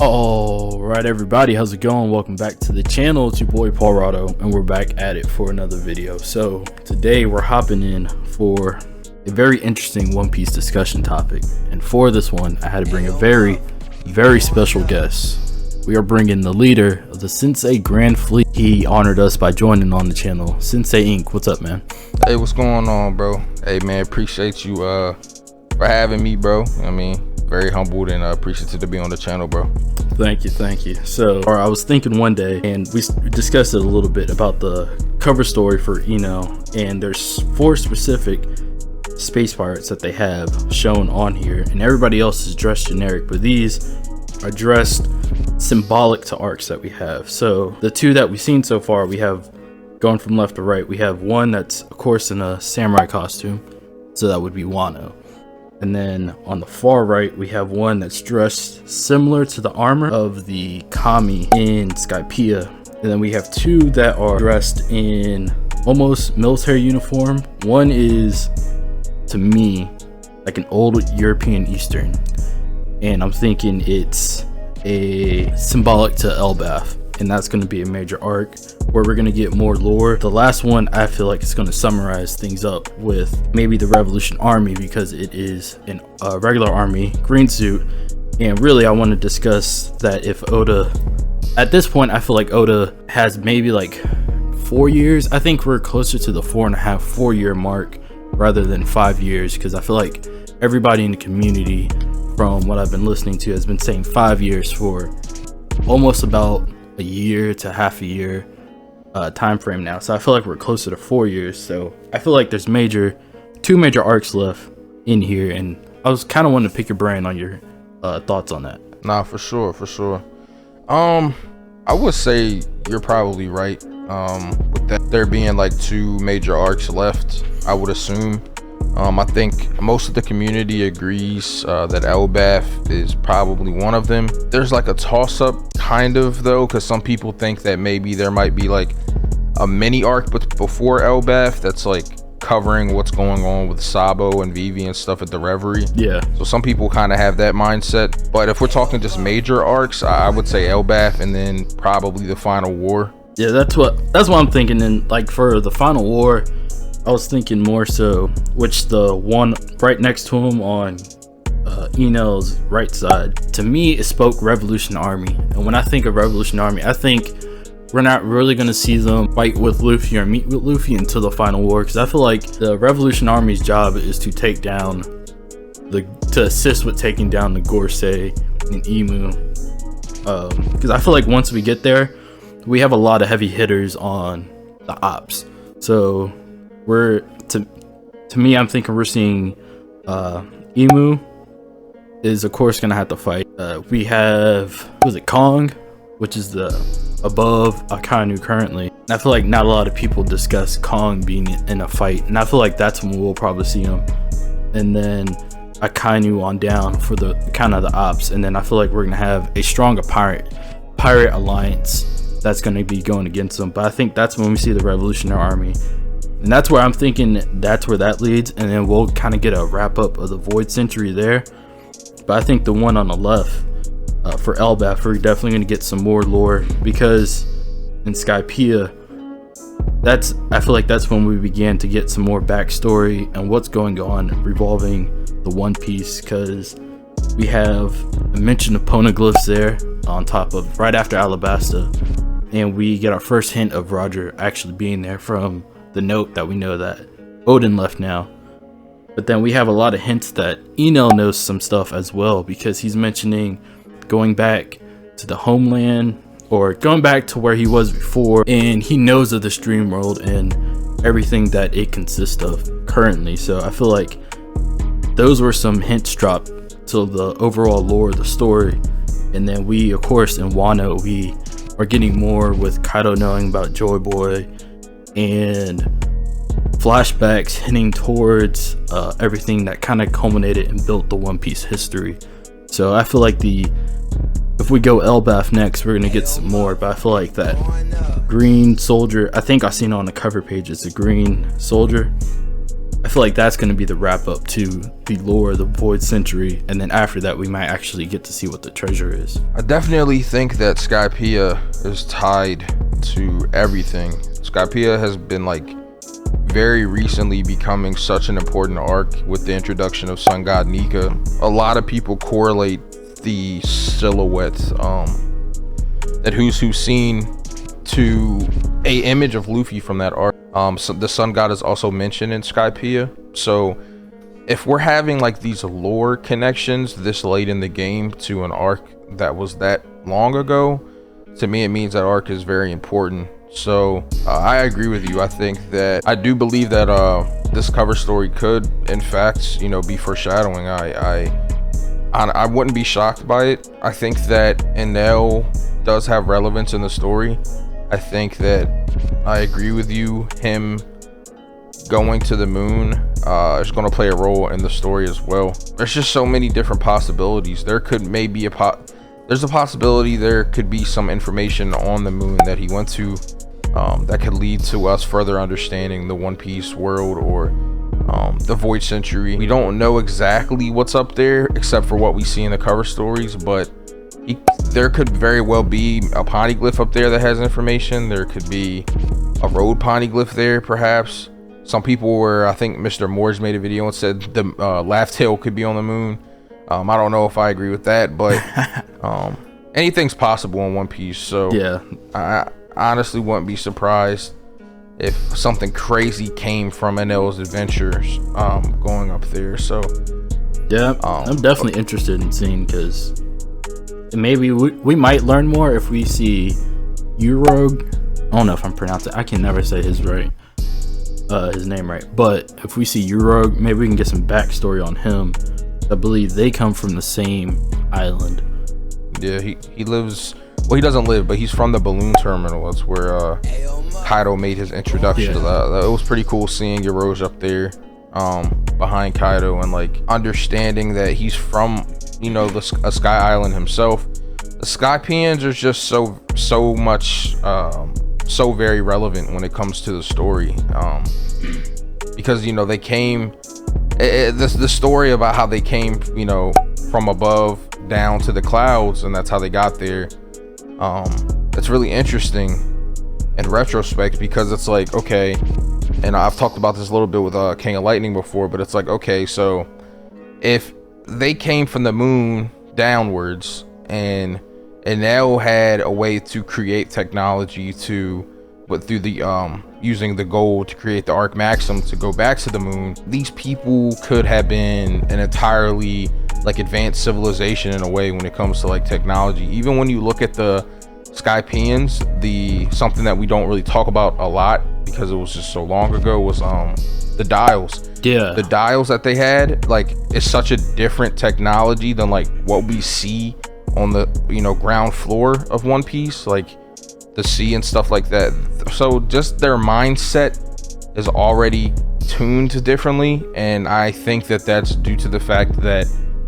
All right, everybody, how's it going? Welcome back to the channel. It's your boy Paul Rado, and we're back at it for another video. So today we're hopping in for a very interesting One Piece discussion topic, and for this one I had to bring a very special guest. We are bringing the leader of the Synsei Grand Fleet. He honored us by joining on the channel. Synsei Inc. What's up, man? Hey, what's going on, bro? Hey, man, appreciate you for having me, bro. I mean, very humbled and appreciative to be on the channel, bro. Thank you. So I was thinking one day, and we discussed it a little bit about the cover story for Ino, and there's 4 specific space pirates that they have shown on here, and everybody else is dressed generic, but these are dressed symbolic to arcs that we have. So the 2 that we've seen so far, we have, going from left to right, we have one that's of course in a samurai costume, so that would be Wano. And then on the far right, we have one that's dressed similar to the armor of the Kami in Skypiea. And then we have 2 that are dressed in almost military uniform. One is, to me, like an old European Eastern. And I'm thinking it's a symbolic to Elbaf. And that's going to be a major arc where we're going to get more lore. The last one, I feel like it's going to summarize things up with maybe the Revolution Army, because it is a regular army green suit. And really, I want to discuss that if Oda, at this point, I feel like Oda has maybe like 4 years. I think we're closer to the 4.5-4 year mark rather than 5 years, because I feel like everybody in the community, from what I've been listening to, has been saying 5 years for almost about a year to half a year time frame now. So I feel like we're closer to 4 years. So I feel like there's 2 major arcs left in here, and I was kind of wanting to pick your brain on your thoughts on that. Nah, for sure. I would say you're probably right. With that, there being like 2 major arcs left, I would assume. I think most of the community agrees that Elbaf is probably one of them. There's like a toss-up kind of, though, because some people think that maybe there might be like a mini arc but before Elbaf that's like covering what's going on with Sabo and Vivi and stuff at the Reverie. Yeah. So some people kind of have that mindset. But if we're talking just major arcs, I would say Elbaf and then probably the Final War. Yeah, that's what I'm thinking. And like for the Final War, I was thinking more so, which the one right next to him on Ino's right side, to me it spoke Revolution Army. And when I think of Revolution Army, I think we're not really going to see them fight with Luffy or meet with Luffy until the Final War, because I feel like the Revolution Army's job is to take down to assist with taking down the Gorosei and Imu, because I feel like once we get there, we have a lot of heavy hitters on the ops. So we're to me, I'm thinking we're seeing Imu is of course gonna have to fight. We have, was it Kong, which is the above Akainu currently. And I feel like not a lot of people discuss Kong being in a fight, and I feel like that's when we'll probably see him. And then Akainu on down for the kind of the ops, and then I feel like we're gonna have a stronger pirate alliance that's gonna be going against them. But I think that's when we see the Revolutionary Army. And that's where I'm thinking that's where that leads, and then we'll kind of get a wrap up of the Void Century there. But I think the one on the left for Elbaf, we're definitely going to get some more lore, because in Skypiea, I feel like that's when we began to get some more backstory and what's going on revolving the One Piece, because we have a mention of poneglyphs there on top of right after Alabasta, and we get our first hint of Roger actually being there from the note that we know that Odin left now. But then we have a lot of hints that Enel knows some stuff as well, because he's mentioning going back to the homeland, or going back to where he was before, and he knows of the stream world and everything that it consists of currently. So I feel like those were some hints dropped to the overall lore of the story. And then we, of course, in Wano, we are getting more with Kaido knowing about Joy Boy, and flashbacks hinting towards everything that kind of culminated and built the One Piece history. So I feel like if we go Elbaf next, we're gonna get some more. But I feel like that green soldier, I think I seen it on the cover page, it's a green soldier. I I feel like that's going to be the wrap up to the lore of the Void Century, and then after that we might actually get to see what the treasure is. I definitely think that Skypiea is tied to everything. Skypiea has been like very recently becoming such an important arc with the introduction of Sun God Nika. A lot of people correlate the silhouette that Who's seen to a image of Luffy from that arc. So the Sun God is also mentioned in Skypiea. So if we're having like these lore connections this late in the game to an arc that was that long ago, to me it means that arc is very important. So I agree with you. I do believe that this cover story could in fact, you know, be foreshadowing. I wouldn't be shocked by it. I think that Enel does have relevance in the story. I think that I agree with you. Him going to the moon is going to play a role in the story as well. There's just so many different possibilities. There could maybe there's a possibility there could be some information on the moon that he went to that could lead to us further understanding the One Piece world or the Void Century. We don't know exactly what's up there except for what we see in the cover stories, but there could very well be a poneglyph up there that has information. There could be a road poneglyph there, perhaps. Some people were, I think Mr. Moore's made a video and said the laugh tail could be on the moon. I don't know if I agree with that, but anything's possible in One Piece. So yeah, I honestly wouldn't be surprised if something crazy came from Enel's adventures going up there. So yeah, I'm definitely interested in seeing, because maybe we might learn more if we see Urog. I don't know if I'm pronouncing. I can never say his name right. But if we see Urog, maybe we can get some backstory on him. I believe they come from the same island. Yeah, he lives. Well, he doesn't live, but he's from the balloon terminal. That's where Kaido made his introduction to that. It was pretty cool seeing Urog up there, behind Kaido, and like understanding that he's from, you know, a Sky Island himself. The Skypeans are just so much so very relevant when it comes to the story, because, you know, they came the story about how they came, you know, from above down to the clouds, and that's how they got there. It's really interesting in retrospect, because it's like, okay, and I've talked about this a little bit with King of Lightning before, but it's like, okay, so if they came from the moon downwards and now had a way to create technology through the using the gold to create the Arc Maxim to go back to the moon, these people could have been an entirely like advanced civilization in a way when it comes to like technology. Even when you look at the Skypeans, something that we don't really talk about a lot because it was just so long ago was the dials. Yeah, the dials that they had, like, it's such a different technology than like what we see on the, you know, ground floor of One Piece, like the sea and stuff like that. So just their mindset is already tuned differently, and I think that that's due to the fact that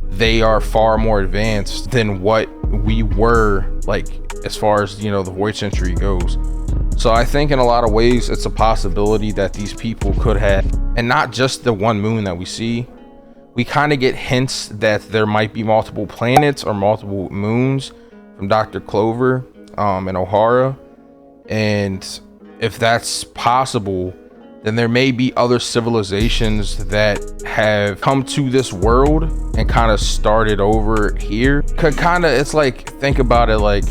they are far more advanced than what we were, like, as far as, you know, the Void Century goes. So I think in a lot of ways it's a possibility that these people could have, and not just the one moon that we see. We kind of get hints that there might be multiple planets or multiple moons from Dr. Clover and O'Hara, and if that's possible, then there may be other civilizations that have come to this world and kind of started over here. It's like, think about it like,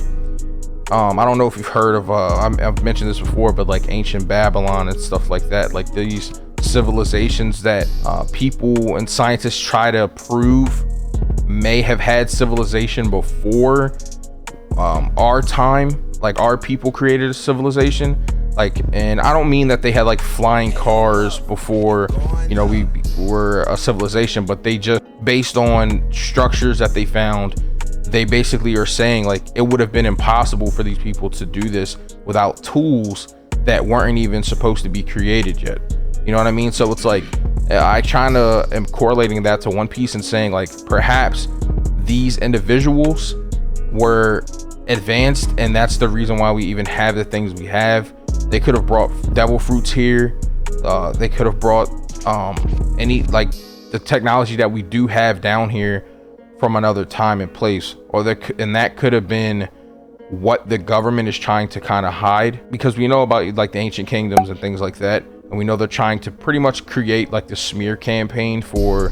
I don't know if you've heard of I've mentioned this before, but like ancient Babylon and stuff like that, like these civilizations that people and scientists try to prove may have had civilization before our time, like our people created a civilization. Like, and I don't mean that they had like flying cars before, you know, we were a civilization, but they just, based on structures that they found, they basically are saying like it would have been impossible for these people to do this without tools that weren't even supposed to be created yet. You know what I mean? So it's like, I kind of am correlating that to One Piece and saying like perhaps these individuals were advanced, and that's the reason why we even have the things we have. They could have brought devil fruits here. They could have brought any like the technology that we do have down here from another time and place, or that could have been what the government is trying to kind of hide, because we know about like the ancient kingdoms and things like that, and we know they're trying to pretty much create like the smear campaign for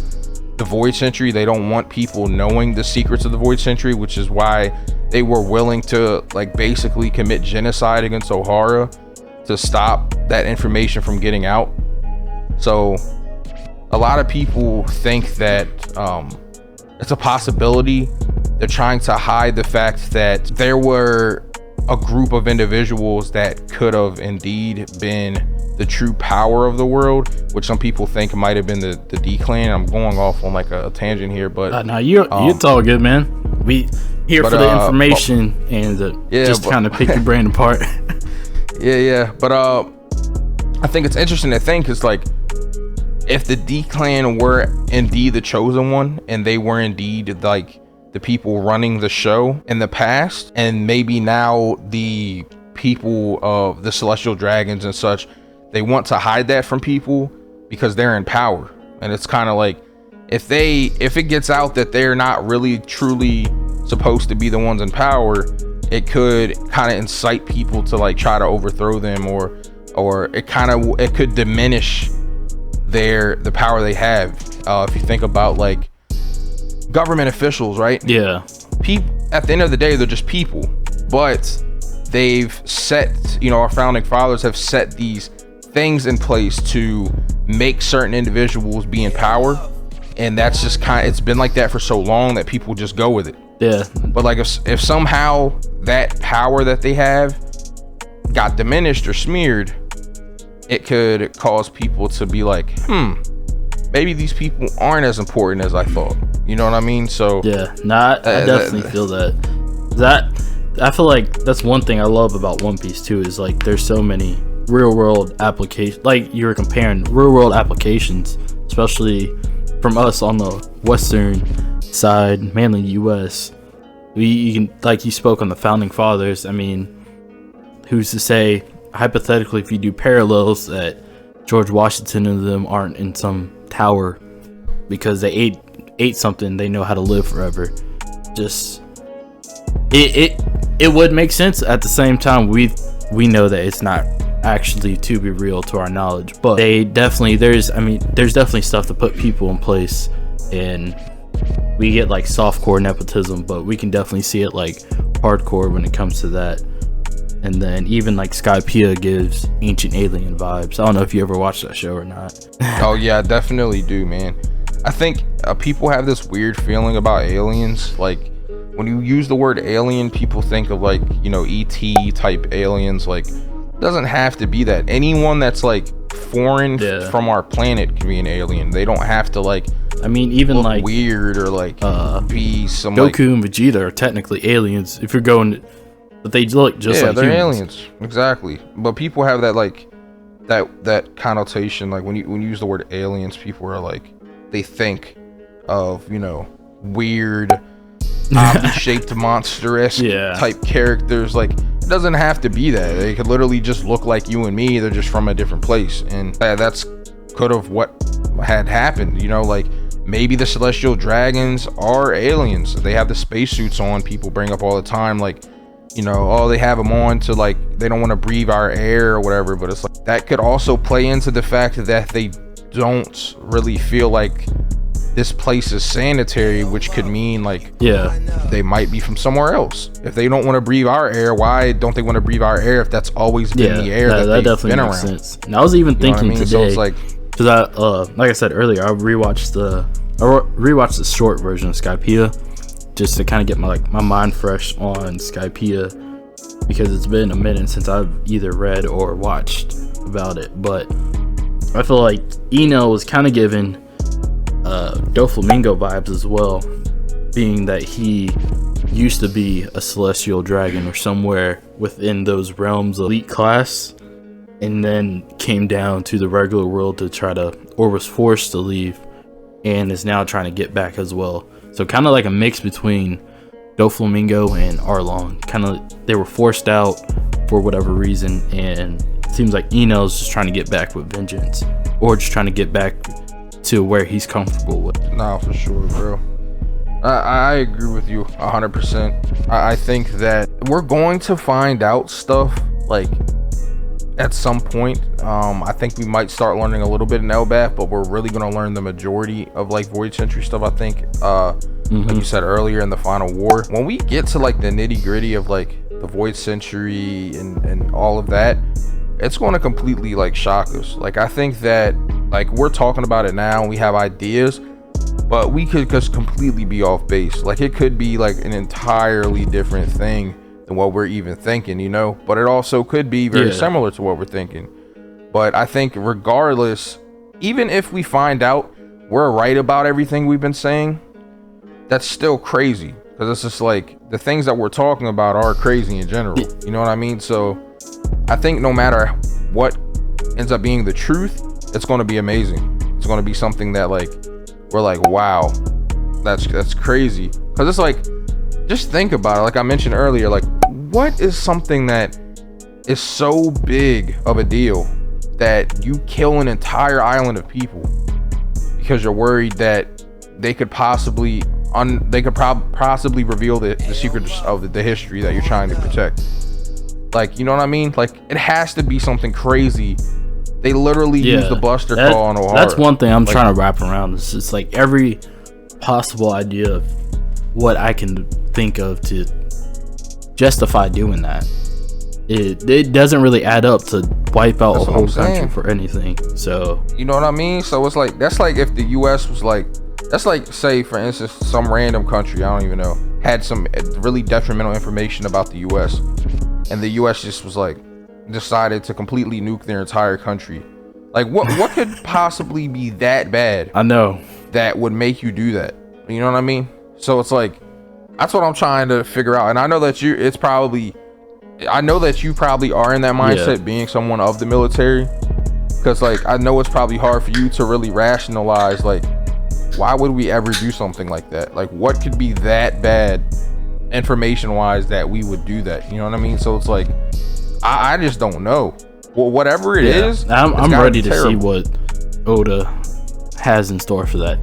the Void Century. They don't want people knowing the secrets of the Void Century, which is why they were willing to like basically commit genocide against O'Hara to stop that information from getting out. So a lot of people think that it's a possibility they're trying to hide the fact that there were a group of individuals that could have indeed been the true power of the world, which some people think might have been the D-Clan. I'm going off on like a tangent here, but no, it's all good, man. We here for the information and just kind of pick your brain apart. yeah, but I think it's interesting to think is like, if the D-Clan were indeed the chosen one, and they were indeed like the people running the show in the past, and maybe now the people of the Celestial Dragons and such, they want to hide that from people because they're in power. And it's kind of like, if it gets out that they're not really truly supposed to be the ones in power, it could kind of incite people to like try to overthrow them, or it could diminish the power they have. If you think about like government officials, right? Yeah. People, at the end of the day, they're just people, but they've set, our founding fathers have set these things in place to make certain individuals be in power, and that's just it's been like that for so long that people just go with it. Yeah. But like if somehow that power that they have got diminished or smeared, it could cause people to be like, maybe these people aren't as important as I thought. You know what I mean? So yeah, I definitely feel that I feel like that's one thing I love about One Piece too, is like there's so many real world applications. Like you were comparing real world applications, especially from us on the western side, mainly US. You can, like you spoke on the founding fathers. I mean, who's to say, hypothetically, if you do parallels, that George Washington and them aren't in some tower because they ate something, they know how to live forever. Just it would make sense. At the same time, we know that it's not actually to be real to our knowledge, but there's definitely stuff to put people in place, and we get like softcore nepotism, but we can definitely see it like hardcore when it comes to that. And then even like Skypiea gives Ancient Alien vibes. I don't know if you ever watched that show or not. Oh yeah, I definitely do, man. I think people have this weird feeling about aliens. Like when you use the word alien, people think of like, ET type aliens. Like, it doesn't have to be that. Anyone that's like foreign from our planet can be an alien. They don't have to like, even like weird or like be some Goku and Vegeta are technically aliens if you're going, but they look just like they're humans. aliens, exactly. But people have that like that connotation. Like when you use the word aliens, people are like, they think of weird shaped monster-esque type characters. Like, it doesn't have to be that. They could literally just look like you and me. They're just from a different place, and that's could have what had happened. Like maybe the Celestial Dragons are aliens. They have the spacesuits on. People bring up all the time, like, they have them on to like, they don't want to breathe our air or whatever. But it's like, that could also play into the fact that they don't really feel like this place is sanitary, which could mean like, they might be from somewhere else. If they don't want to breathe our air, why don't they want to breathe our air if that's always been the air that they've definitely been makes around? Sense. And I was even thinking today, so it's like, because like I said earlier, I rewatched the short version of Skypiea just to kind of get my mind fresh on Skypiea, because it's been a minute since I've either read or watched about it. But I feel like Eno was kind of given Doflamingo vibes as well, being that he used to be a celestial dragon or somewhere within those realms of elite class, and then came down to the regular world to try to, or was forced to leave, and is now trying to get back as well. So kind of like a mix between Doflamingo and Arlong. Kind of, they were forced out for whatever reason, and it seems like Eno's just trying to get back with vengeance, or just trying to get back to where he's comfortable with. Nah, for sure, bro. I agree with you 100%. I think that we're going to find out stuff like at some point. I think we might start learning a little bit in Elbaf, but we're really going to learn the majority of like Void Century stuff, I think. Like you said earlier, in the final war, when we get to like the nitty gritty of like the Void Century and all of that, it's going to completely like shock us. Like, I think that like we're talking about it now, we have ideas, but we could just completely be off base. Like, it could be like an entirely different thing than what we're even thinking, you know, but it also could be very similar to what we're thinking. But I think regardless, even if we find out we're right about everything we've been saying, that's still crazy, because it's just like the things that we're talking about are crazy in general, you know what I mean? So I think no matter what ends up being the truth, it's going to be amazing. It's going to be something that like we're like, wow, that's crazy. Because it's like, just think about it. Like I mentioned earlier, like what is something that is so big of a deal that you kill an entire island of people because you're worried that they could possibly possibly reveal the secrets of the history that you're trying to protect. Like, you know what I mean? Like, it has to be something crazy. They literally use the Buster Call on O'Hara. That's one thing I'm like, trying to wrap around. It's just like every possible idea of what I can think of to justify doing that. It doesn't really add up to wipe out a whole country for anything. So, you know what I mean? So it's like, that's like if the US was like, that's like, say for instance, some random country, I don't even know, had some really detrimental information about the US, and the US just was like, decided to completely nuke their entire country. Like, what could possibly be that bad? I know, that would make you do that. You know what I mean? So it's like, that's what I'm trying to figure out. And I know that you probably are in that mindset, being someone of the military, because like I know it's probably hard for you to really rationalize, like, why would we ever do something like that? Like, what could be that bad information wise that we would do that? You know what I mean? So it's like, I just don't know. Well, whatever it is, I'm ready to see what Oda has in store for that.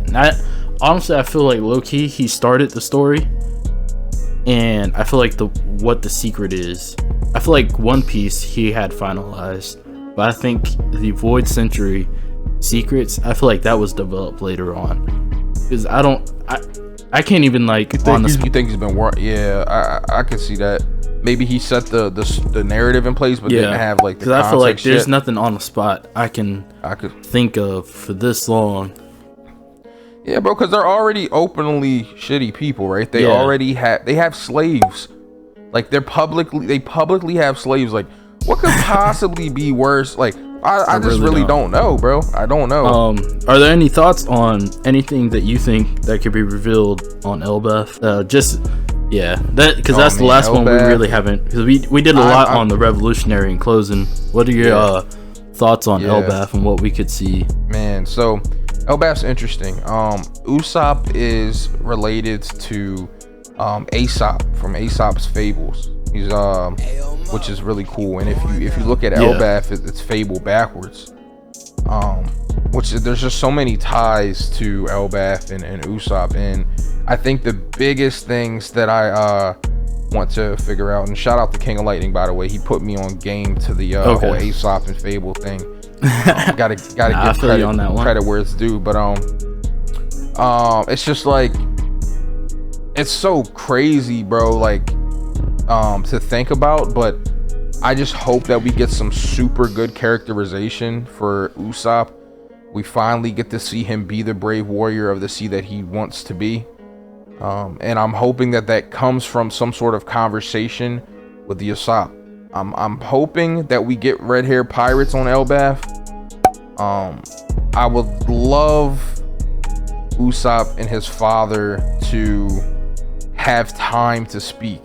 Honestly, I feel like low-key he started the story, and I feel like what the secret is, I feel like One Piece he had finalized, but I think the Void Century secrets, I feel like that was developed later on, because I can't even like, you think he's been I can see that. Maybe he set the narrative in place, but didn't have like the context. I feel like there's nothing on the spot I could think of for this long. Yeah, bro, because they're already openly shitty people, right? They already have slaves. Like, they publicly have slaves. Like, what could possibly be worse? Like, I just really don't know, bro. I don't know. Are there any thoughts on anything that you think that could be revealed on Elbaf? Because that's the last one we really haven't. Because we did a lot on the Revolutionary in closing. What are your thoughts on Elbaf and what we could see? Man, so Elbaf's interesting. Usopp is related to Aesop from Aesop's Fables. He's which is really cool. And if you look at Elbaf, it's fable backwards. Which there's just so many ties to Elbaf and Usopp, and I think the biggest things that I want to figure out, and shout out to King of Lightning, by the way, he put me on game to the whole Aesop and Fable thing. Gotta give credit where it's due, but it's just like, it's so crazy, bro, like to think about. But I just hope that we get some super good characterization for Usopp. We finally get to see him be the brave warrior of the sea that he wants to be. And I'm hoping that comes from some sort of conversation with the Usopp. I'm hoping that we get red hair pirates on Elbaf. I would love Usopp and his father to have time to speak.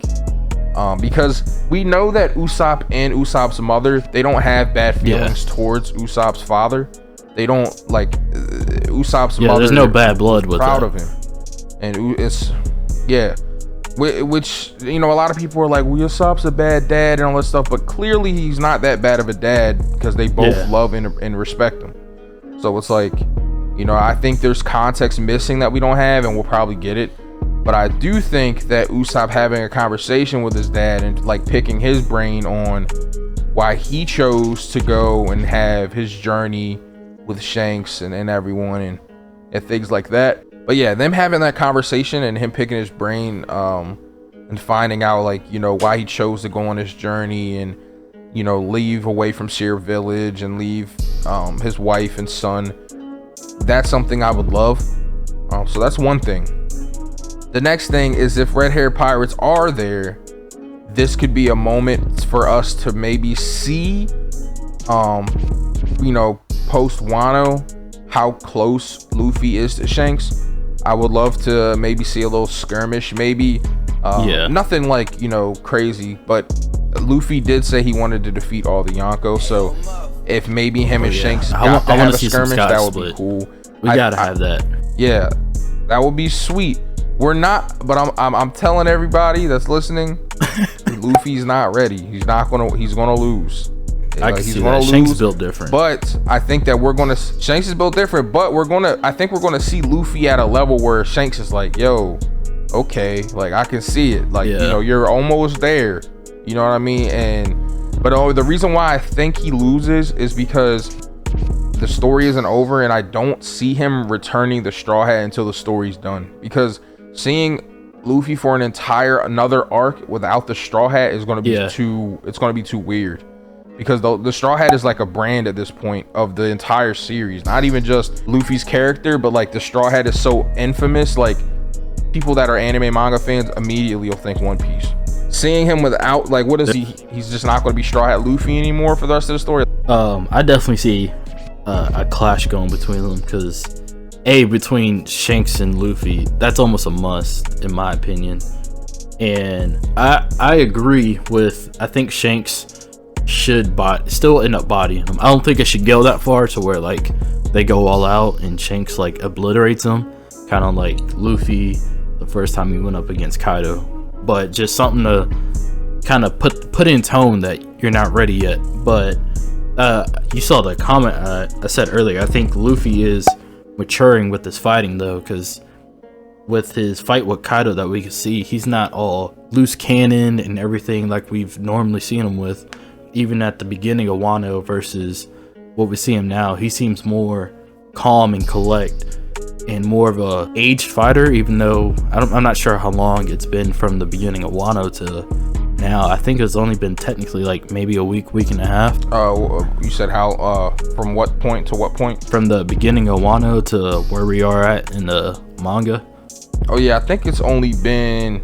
Because we know that Usopp and Usopp's mother, they don't have bad feelings towards Usopp's father. They don't like Usopp's mother. There's no bad blood with proud of him, and it's which, you know, a lot of people are like, well, Usopp's a bad dad and all that stuff, but clearly he's not that bad of a dad, because they both love and respect him. So it's like, you You know, I think there's context missing that we don't have, and we'll probably get it. But I do think that Usopp having a conversation with his dad and like picking his brain on why he chose to go and have his journey with Shanks and everyone and things like that. But yeah, them having that conversation and him picking his brain and finding out, like, you know, why he chose to go on this journey and, you know, leave away from Seer Village and leave his wife and son. That's something I would love. So that's one thing. The next thing is, if red hair pirates are there, this could be a moment for us to maybe see, you know, post Wano, how close Luffy is to Shanks. I would love to maybe see a little skirmish, maybe nothing like, you know, crazy, but Luffy did say he wanted to defeat all the Yonko, so if maybe him and Shanks got to have a skirmish, that would be cool. We gotta have that. Yeah, that would be sweet. We're not, but I'm telling everybody that's listening, Luffy's not ready. He's gonna lose. I can see that. Shanks is built different, but I think that Shanks is built different, but I think we're gonna see Luffy at a level where Shanks is like, yo, okay, like I can see it, like, you know, you're almost there, you know what I mean? But the reason why I think he loses is because the story isn't over, and I don't see him returning the Straw Hat until the story's done, because seeing Luffy for another arc without the Straw Hat is going to be too weird, because the Straw Hat is like a brand at this point of the entire series, not even just Luffy's character, but like the Straw Hat is so infamous, like people that are anime manga fans immediately will think One Piece. Seeing him without, like, what is he's just not going to be Straw Hat Luffy anymore for the rest of the story. I definitely see a clash going between them, because between Shanks and Luffy, that's almost a must in my opinion. And I agree with, I think Shanks should still end up bodying him. I don't think it should go that far to where like they go all out and Shanks like obliterates him, kind of like Luffy the first time he went up against Kaido, but just something to kind of put in tone that you're not ready yet. But you saw the comment I said earlier. I think Luffy is maturing with his fighting though, because with his fight with Kaido that we can see, he's not all loose cannon and everything like we've normally seen him with. Even at the beginning of Wano versus what we see him now, he seems more calm and collect and more of a aged fighter, even though I'm not sure how long it's been from the beginning of Wano to now. I think it's only been technically like maybe a week and a half. You said how from what point to what point? From the beginning of Wano to where we are at in the manga. Oh yeah, I think it's been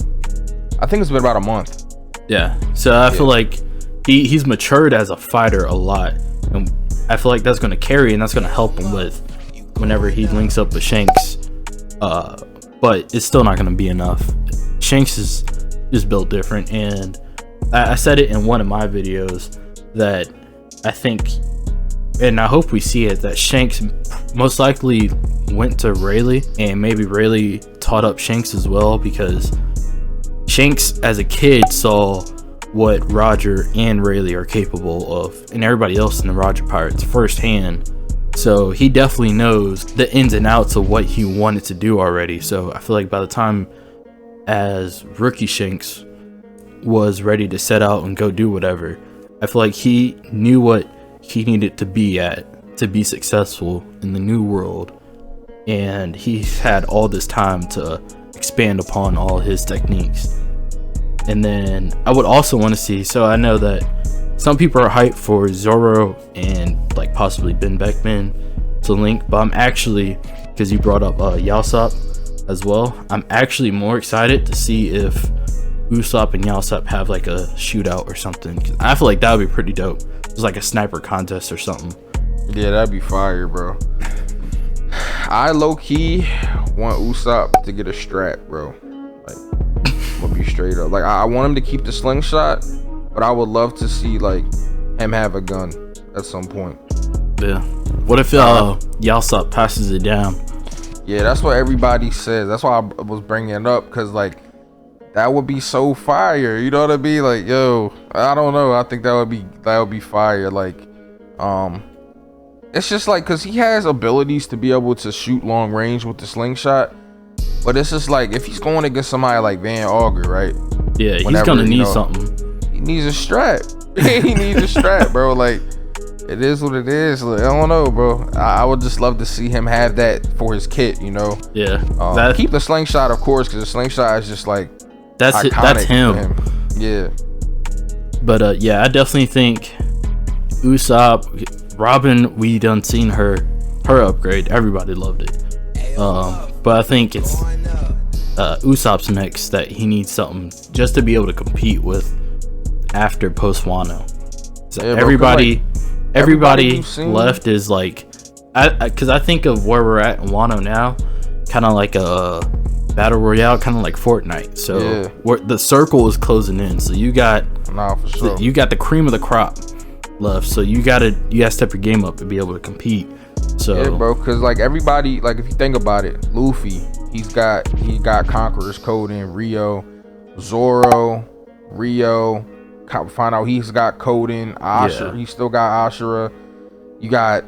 about a month. Yeah, so I feel like he's matured as a fighter a lot, and I feel like that's going to carry and that's going to help him with whenever he links up with Shanks. But it's still not going to be enough. Shanks is just built different, and I said it in one of my videos that I think, and I hope we see it, that Shanks most likely went to Rayleigh, and maybe Rayleigh taught up Shanks as well, because Shanks as a kid saw what Roger and Rayleigh are capable of, and everybody else in the Roger Pirates firsthand. So he definitely knows the ins and outs of what he wanted to do already. So I feel like by the time as rookie Shanks was ready to set out and go do whatever, I feel like he knew what he needed to be at to be successful in the new world, and he's had all this time to expand upon all his techniques. And then I would also want to see, so I know that some people are hyped for Zoro and like possibly Ben Beckman to link, but I'm actually, because you brought up Yaosop as well, I'm actually more excited to see if Usopp and Yaosop have like a shootout or something. I feel like that would be pretty dope. It's like a sniper contest or something. Yeah, that'd be fire, bro. I low-key want Usopp to get a strap, bro. Like, I'm gonna be straight up. Like, I want him to keep the slingshot, but I would love to see like him have a gun at some point. Yeah. What if Yaosop passes it down? Yeah, that's what everybody says. That's why I was bringing it up, because like that would be so fire. You know what I mean? Like, yo, I don't know. I think that would be fire. Like, it's just like, because he has abilities to be able to shoot long range with the slingshot, but it's just like, if he's going against somebody like Van Auger, right? Yeah, he's gonna need something. He needs a strap. He needs a strap, bro. Like, it is what it is. Like, I don't know, bro. I would just love to see him have that for his kit, you know? Yeah. Keep the slingshot, of course, because the slingshot is just like that's him. Yeah. But yeah, I definitely think Usopp, Robin, we done seen her upgrade. Everybody loved it. But I think it's Usopp's next that he needs something just to be able to compete with after post Wano. So yeah, everybody left is like, because I think of where we're at in Wano now, kind of like a battle royale, kind of like Fortnite. So yeah, the circle is closing in. So you got for sure. You got the cream of the crop left. So you gotta step your game up to be able to compete. So yeah, bro, because like everybody, like if you think about it, Luffy, he got Conqueror's Code in Rio, Zoro, Rio. Find out he's got code in Ashura. He still got Ashura. You got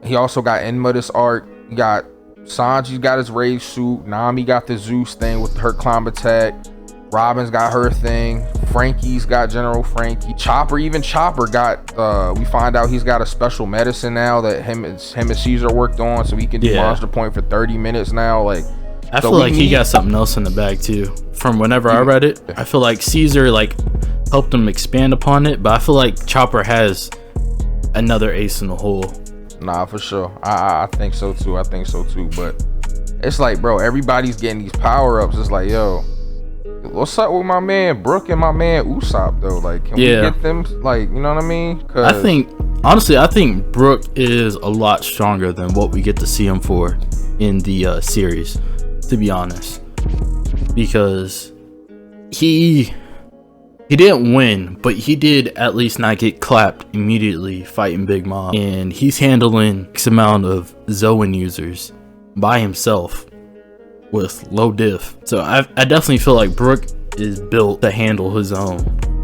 he also got Enma this arc. You got Sanji's got his rage suit. Nami got the Zeus thing with her climb attack. Robin's got her thing. Frankie's got General Frankie. Even Chopper got we find out he's got a special medicine now that him and Caesar worked on, so he can do Monster Point for 30 minutes now. Like, I feel like he got something else in the bag too. From whenever I read it, I feel like Caesar like helped him expand upon it, but I feel like Chopper has another ace in the hole. Nah, for sure. I think so too. But it's like, bro, everybody's getting these power ups. It's like, yo, what's up with my man Brook and my man Usopp though? Like, can we get them? Like, you know what I mean? I think Brook is a lot stronger than what we get to see him for in the series, to be honest, because he didn't win, but he did at least not get clapped immediately fighting Big Mom, and he's handling X amount of Zoan users by himself with low diff. So I definitely feel like Brook is built to handle his own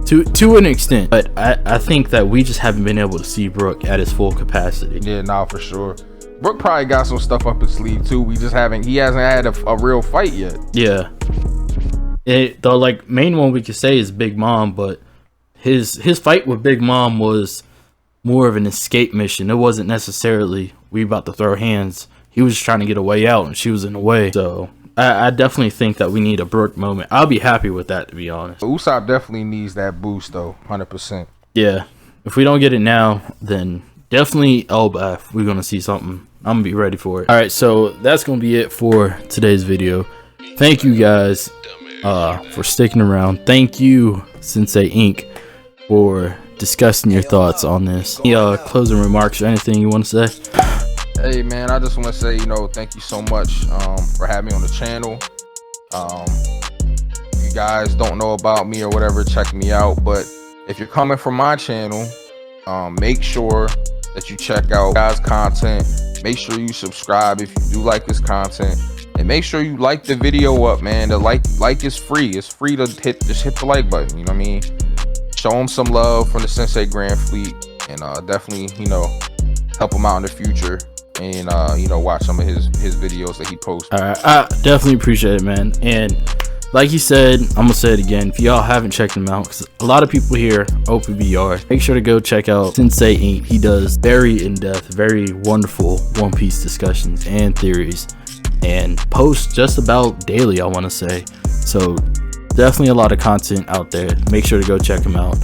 to an extent, but I think that we just haven't been able to see Brook at his full capacity. Yeah, nah, for sure. Brook probably got some stuff up his sleeve too. He hasn't had a real fight yet. Yeah. The like main one we could say is Big Mom, but his fight with Big Mom was more of an escape mission. It wasn't necessarily we about to throw hands. He was just trying to get a way out, and she was in the way. So I definitely think that we need a Brook moment. I'll be happy with that, to be honest. Usopp definitely needs that boost though, 100%. Yeah, if we don't get it now, then definitely Elbaf. We're gonna see something. I'm gonna be ready for it. All right, so that's gonna be it for today's video. Thank you guys for sticking around. Thank you, Synsei Inc., for discussing your thoughts on this. Any closing remarks or anything you want to say? Hey man, I just want to say, thank you so much for having me on the channel. If you guys don't know about me or whatever, check me out. But if you're coming from my channel, make sure that you check out guys' content. Make sure you subscribe if you do like this content. And make sure you like the video up, man. The like is free. It's free to just hit the like button. You know what I mean? Show him some love from the Synsei Grand Fleet, and definitely, help him out in the future, and watch some of his videos that he posts. All right, I definitely appreciate it, man. And like he said, I'm gonna say it again. If y'all haven't checked him out, because a lot of people here OPBR, make sure to go check out Synsei Inc. He does very in-depth, very wonderful One Piece discussions and theories, and posts just about daily, I want to say. So definitely a lot of content out there. Make sure to go check him out.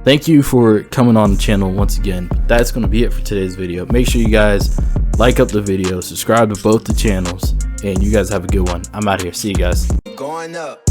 Thank you for coming on the channel once again. That's going to be it for today's video. Make sure you guys like up the video, subscribe to both the channels, and you guys have a good one. I'm out here. See you guys. Going up.